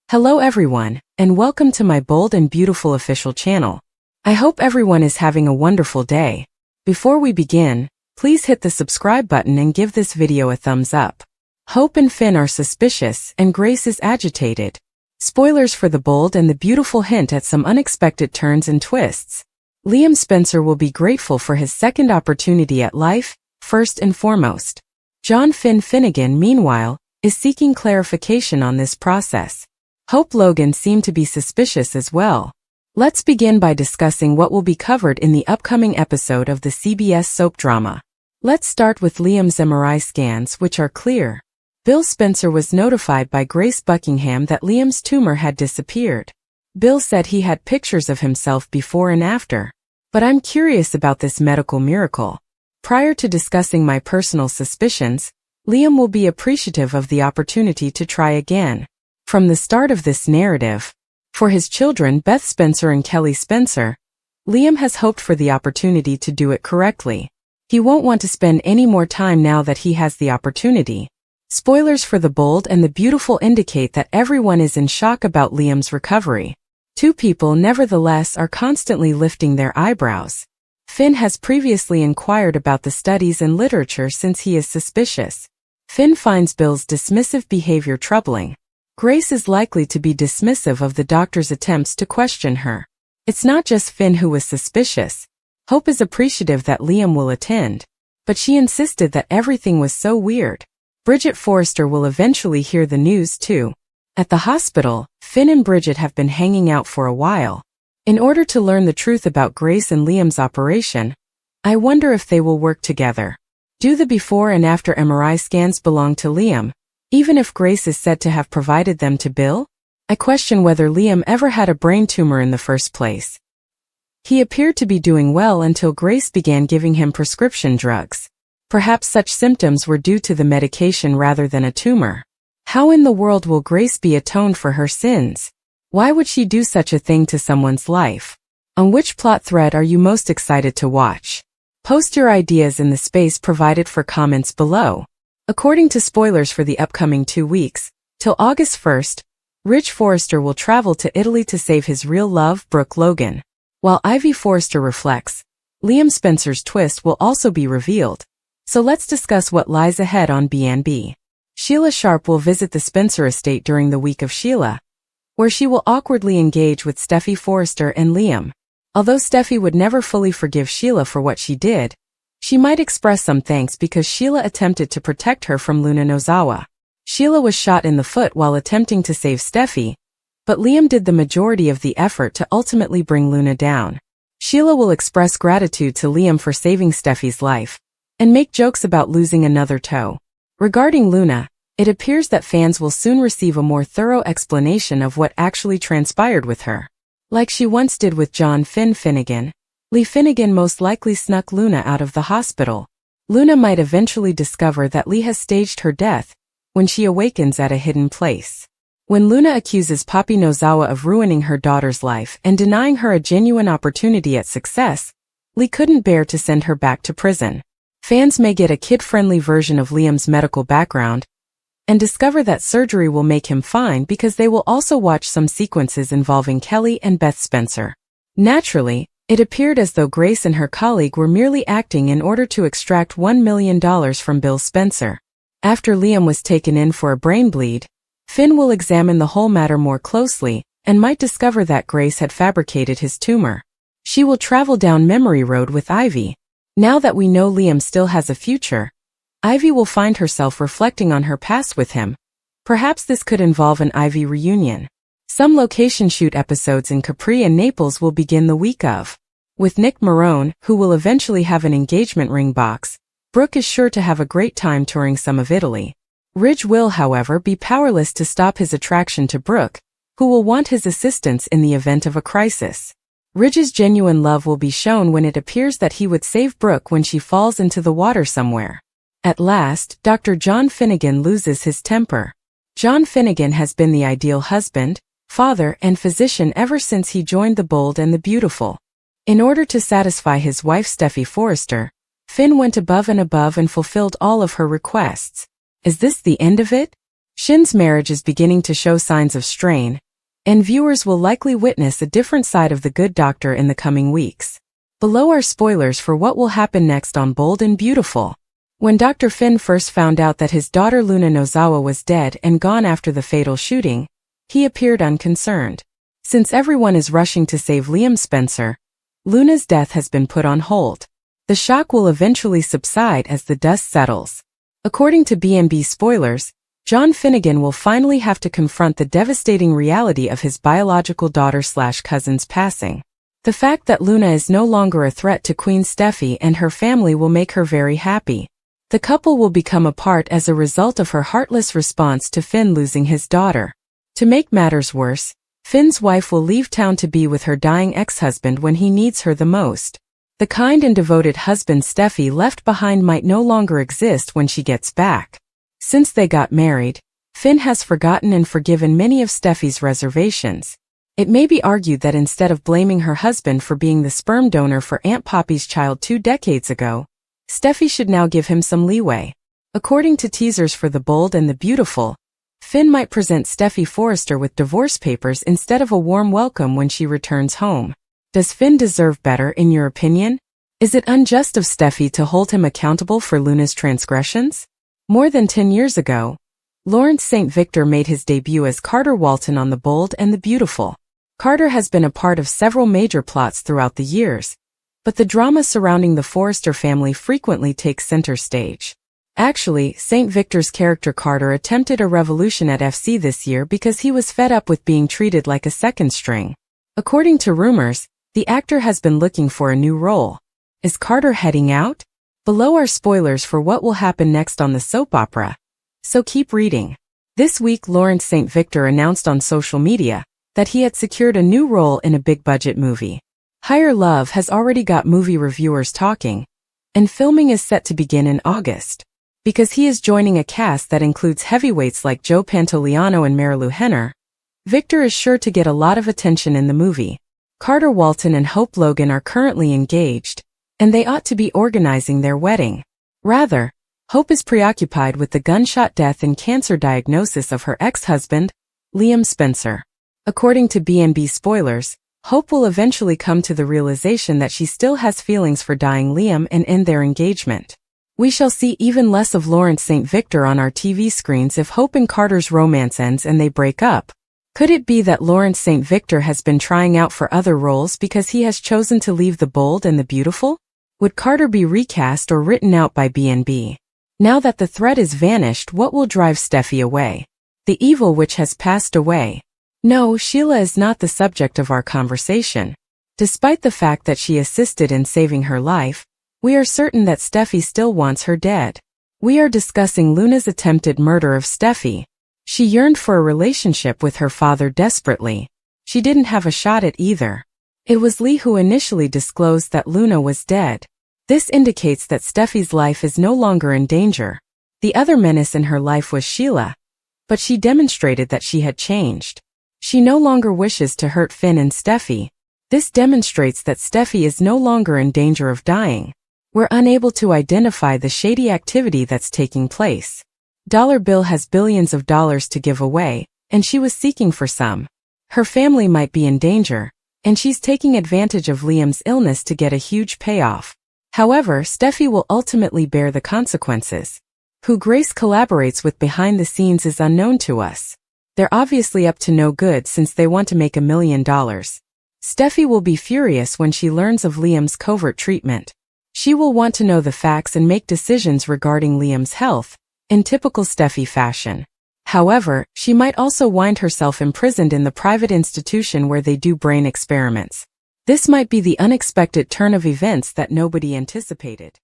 Hello everyone, and welcome to my bold and beautiful official channel. I hope everyone is having a wonderful day. Before we begin, please hit the subscribe button and give this video a thumbs up. Hope and Finn are suspicious and Grace is agitated. Spoilers for the bold and the beautiful hint at some unexpected turns and twists. Liam Spencer will be grateful for his second opportunity at life, first and foremost. John Finn Finnegan, meanwhile, is seeking clarification on this process. Hope Logan seemed to be suspicious as well. Let's begin by discussing what will be covered in the upcoming episode of the CBS soap drama. Let's start with Liam's MRI scans, which are clear. Bill Spencer was notified by Grace Buckingham that Liam's tumor had disappeared. Bill said he had pictures of himself before and after. But I'm curious about this medical miracle. Prior to discussing my personal suspicions, Liam will be appreciative of the opportunity to try again. From the start of this narrative, for his children Beth Spencer and Kelly Spencer, Liam has hoped for the opportunity to do it correctly. He won't want to spend any more time now that he has the opportunity. Spoilers for the bold and the beautiful indicate that everyone is in shock about Liam's recovery. Two people nevertheless are constantly lifting their eyebrows. Finn has previously inquired about the studies and literature since he is suspicious. Finn finds Bill's dismissive behavior troubling. Grace is likely to be dismissive of the doctor's attempts to question her. It's not just Finn who was suspicious. Hope is appreciative that Liam will attend, but she insisted that everything was so weird. Bridget Forrester will eventually hear the news too. At the hospital, Finn and Bridget have been hanging out for a while. In order to learn the truth about Grace and Liam's operation, I wonder if they will work together. Do the before and after MRI scans belong to Liam? Even if Grace is said to have provided them to Bill? I question whether Liam ever had a brain tumor in the first place. He appeared to be doing well until Grace began giving him prescription drugs. Perhaps such symptoms were due to the medication rather than a tumor. How in the world will Grace be atoned for her sins? Why would she do such a thing to someone's life? On which plot thread are you most excited to watch? Post your ideas in the space provided for comments below. According to spoilers for the upcoming 2 weeks, till August 1st, Ridge Forrester will travel to Italy to save his real love, Brooke Logan. While Ivy Forrester reflects, Liam Spencer's twist will also be revealed. So let's discuss what lies ahead on B&B. Sheila Sharp will visit the Spencer estate during the week of Sheila, where she will awkwardly engage with Steffy Forrester and Liam. Although Steffy would never fully forgive Sheila for what she did, she might express some thanks because Sheila attempted to protect her from Luna Nozawa. Sheila was shot in the foot while attempting to save Steffy, but Liam did the majority of the effort to ultimately bring Luna down. Sheila will express gratitude to Liam for saving Steffy's life, and make jokes about losing another toe. Regarding Luna, it appears that fans will soon receive a more thorough explanation of what actually transpired with her. Like she once did with John Finn Finnegan, Lee Finnegan most likely snuck Luna out of the hospital. Luna might eventually discover that Lee has staged her death when she awakens at a hidden place. When Luna accuses Poppy Nozawa of ruining her daughter's life and denying her a genuine opportunity at success, Lee couldn't bear to send her back to prison. Fans may get a kid-friendly version of Liam's medical background and discover that surgery will make him fine because they will also watch some sequences involving Kelly and Beth Spencer. Naturally, it appeared as though Grace and her colleague were merely acting in order to extract $1 million from Bill Spencer. After Liam was taken in for a brain bleed, Finn will examine the whole matter more closely and might discover that Grace had fabricated his tumor. She will travel down memory road with Ivy. Now that we know Liam still has a future, Ivy will find herself reflecting on her past with him. Perhaps this could involve an Ivy reunion. Some location shoot episodes in Capri and Naples will begin the week of. With Nick Marone, who will eventually have an engagement ring box, Brooke is sure to have a great time touring some of Italy. Ridge will, however, be powerless to stop his attraction to Brooke, who will want his assistance in the event of a crisis. Ridge's genuine love will be shown when it appears that he would save Brooke when she falls into the water somewhere. At last, Dr. John Finnegan loses his temper. John Finnegan has been the ideal husband, father, and physician ever since he joined the bold and the beautiful. In order to satisfy his wife Steffy Forrester, Finn went above and fulfilled all of her requests. Is this the end of it? Shin's marriage is beginning to show signs of strain, and viewers will likely witness a different side of the good doctor in the coming weeks. Below are spoilers for what will happen next on Bold and Beautiful. When Dr. Finn first found out that his daughter Luna Nozawa was dead and gone after the fatal shooting, he appeared unconcerned. Since everyone is rushing to save Liam Spencer, Luna's death has been put on hold. The shock will eventually subside as the dust settles. According to B&B spoilers, John Finnegan will finally have to confront the devastating reality of his biological daughter/cousin's passing. The fact that Luna is no longer a threat to Queen Steffi and her family will make her very happy. The couple will become apart as a result of her heartless response to Finn losing his daughter. To make matters worse, Finn's wife will leave town to be with her dying ex-husband when he needs her the most. The kind and devoted husband Steffi left behind might no longer exist when she gets back. Since they got married, Finn has forgotten and forgiven many of Steffi's reservations. It may be argued that instead of blaming her husband for being the sperm donor for Aunt Poppy's child 2 decades ago, Steffi should now give him some leeway. According to teasers for The Bold and the Beautiful, Finn might present Steffi Forrester with divorce papers instead of a warm welcome when she returns home. Does Finn deserve better in your opinion? Is it unjust of Steffi to hold him accountable for Luna's transgressions? More than 10 years ago, Lawrence St. Victor made his debut as Carter Walton on The Bold and the Beautiful. Carter has been a part of several major plots throughout the years, but the drama surrounding the Forrester family frequently takes center stage. Actually, St. Victor's character Carter attempted a revolution at FC this year because he was fed up with being treated like a second string. According to rumors, the actor has been looking for a new role. Is Carter heading out? Below are spoilers for what will happen next on the soap opera, so keep reading. This week Lawrence St. Victor announced on social media that he had secured a new role in a big-budget movie. Higher Love has already got movie reviewers talking, and filming is set to begin in August. Because he is joining a cast that includes heavyweights like Joe Pantoliano and Marilu Henner, Victor is sure to get a lot of attention in the movie. Carter Walton and Hope Logan are currently engaged, and they ought to be organizing their wedding. Rather, Hope is preoccupied with the gunshot death and cancer diagnosis of her ex-husband, Liam Spencer. According to B&B spoilers, Hope will eventually come to the realization that she still has feelings for dying Liam and end their engagement. We shall see even less of Lawrence St. Victor on our TV screens if Hope and Carter's romance ends and they break up. Could it be that Lawrence St. Victor has been trying out for other roles because he has chosen to leave The Bold and the Beautiful? Would Carter be recast or written out by B&B? Now that the threat is vanished, what will drive Steffi away? The evil witch has passed away. No, Sheila is not the subject of our conversation. Despite the fact that she assisted in saving her life, we are certain that Steffi still wants her dead. We are discussing Luna's attempted murder of Steffi. She yearned for a relationship with her father desperately. She didn't have a shot at either. It was Lee who initially disclosed that Luna was dead. This indicates that Steffi's life is no longer in danger. The other menace in her life was Sheila, but she demonstrated that she had changed. She no longer wishes to hurt Finn and Steffi. This demonstrates that Steffi is no longer in danger of dying. We're unable to identify the shady activity that's taking place. Dollar Bill has billions of dollars to give away, and she was seeking for some. Her family might be in danger, and she's taking advantage of Liam's illness to get a huge payoff. However, Steffi will ultimately bear the consequences. Who Grace collaborates with behind the scenes is unknown to us. They're obviously up to no good since they want to make $1 million. Steffi will be furious when she learns of Liam's covert treatment. She will want to know the facts and make decisions regarding Liam's health, in typical Steffi fashion. However, she might also wind herself imprisoned in the private institution where they do brain experiments. This might be the unexpected turn of events that nobody anticipated.